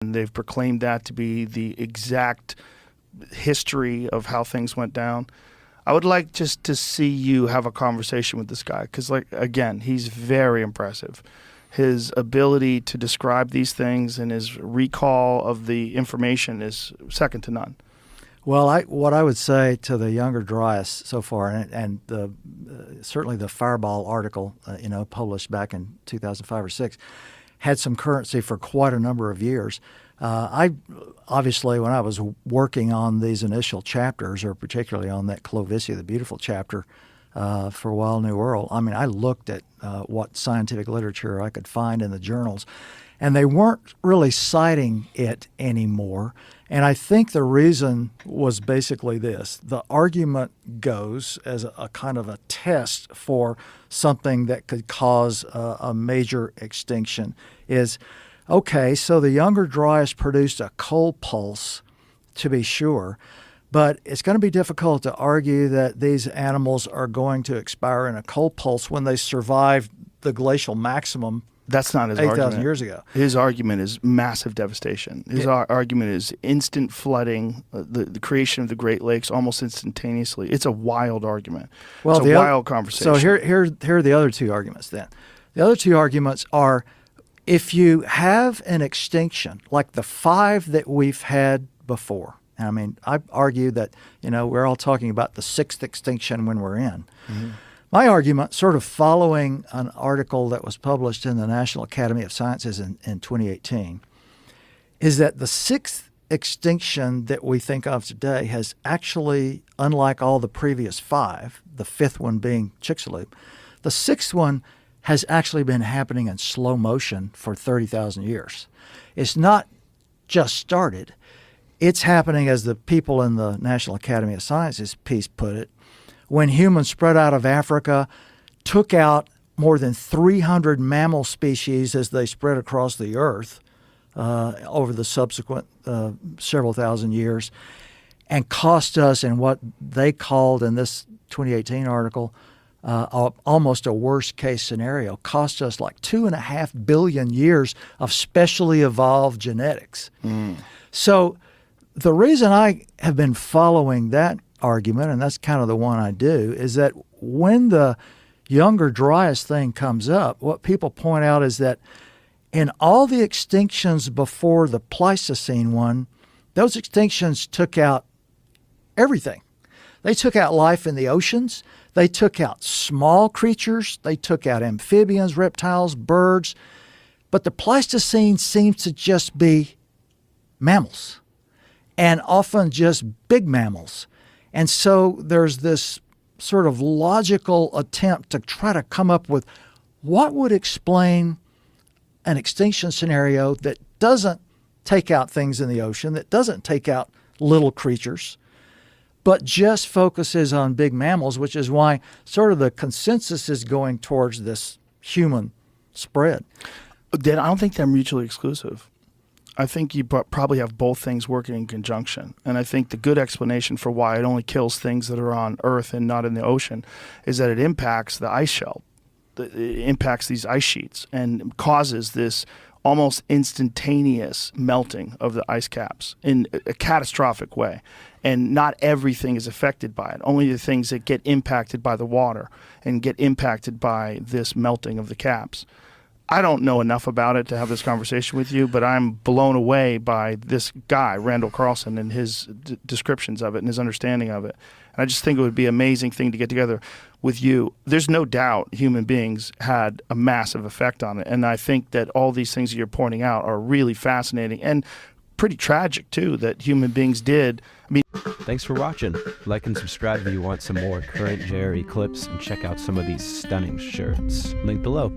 And they've proclaimed that to be the exact history of how things went down. I would like just to see you have a conversation with this guy because, like, again, he's very impressive. His ability to describe these things and his recall of the information is second to none. Well, what I would say to the younger Dryas so far, and certainly the Fireball article, published back in 2005 or 6, had some currency for quite a number of years. I obviously, when I was working on these initial chapters, or particularly on that Clovicia, the Beautiful chapter for Wild New World, I mean, I looked at what scientific literature I could find in the journals, and they weren't really citing it anymore. And I think the reason was basically this. The argument goes as a kind of a test for something that could cause a major extinction is, okay, so the younger Dryas produced a cold pulse, to be sure, but it's going to be difficult to argue that these animals are going to expire in a cold pulse when they survived the glacial maximum. That's not his 8,000 argument. years ago. His argument is massive devastation. His argument is instant flooding, the creation of the Great Lakes almost instantaneously. It's a wild argument. Well, it's a wild conversation. So here are the other two arguments then. The other two arguments are, if you have an extinction like the 5 that we've had before, and I mean, I argue that, we're all talking about the 6th extinction when we're in. Mm-hmm. My argument, sort of following an article that was published in the National Academy of Sciences in 2018, is that the 6th extinction that we think of today has actually, unlike all the previous 5, the 5th one being Chicxulub, the 6th one has actually been happening in slow motion for 30,000 years. It's not just started. It's happening, as the people in the National Academy of Sciences piece put it, when humans spread out of Africa, took out more than 300 mammal species as they spread across the earth over the subsequent several thousand years, and cost us, in what they called in this 2018 article, almost a worst-case scenario, cost us like 2.5 billion years of specially evolved genetics. So the reason I have been following that argument, and that's kind of the one I do, is that when the younger Dryas thing comes up, what people point out is that in all the extinctions before the Pleistocene one, those extinctions took out everything. They took out life in the oceans. They took out small creatures. They took out amphibians, reptiles, birds. But the Pleistocene seems to just be mammals, and often just big mammals. And so there's this sort of logical attempt to try to come up with what would explain an extinction scenario that doesn't take out things in the ocean, that doesn't take out little creatures, but just focuses on big mammals, which is why sort of the consensus is going towards this human spread. I don't think they're mutually exclusive. I think you probably have both things working in conjunction. And I think the good explanation for why it only kills things that are on Earth and not in the ocean is that it impacts the ice shelf. It impacts these ice sheets and causes this almost instantaneous melting of the ice caps in a catastrophic way. And not everything is affected by it. Only the things that get impacted by the water and get impacted by this melting of the caps. I don't know enough about it to have this conversation with you, but I'm blown away by this guy, Randall Carlson, and his descriptions of it and his understanding of it. And I just think it would be an amazing thing to get together with you. There's no doubt human beings had a massive effect on it. And I think that all these things that you're pointing out are really fascinating and pretty tragic, too, that human beings did. I mean, thanks for watching. Like and subscribe if you want some more current Jerry clips, and check out some of these stunning shirts. Link below.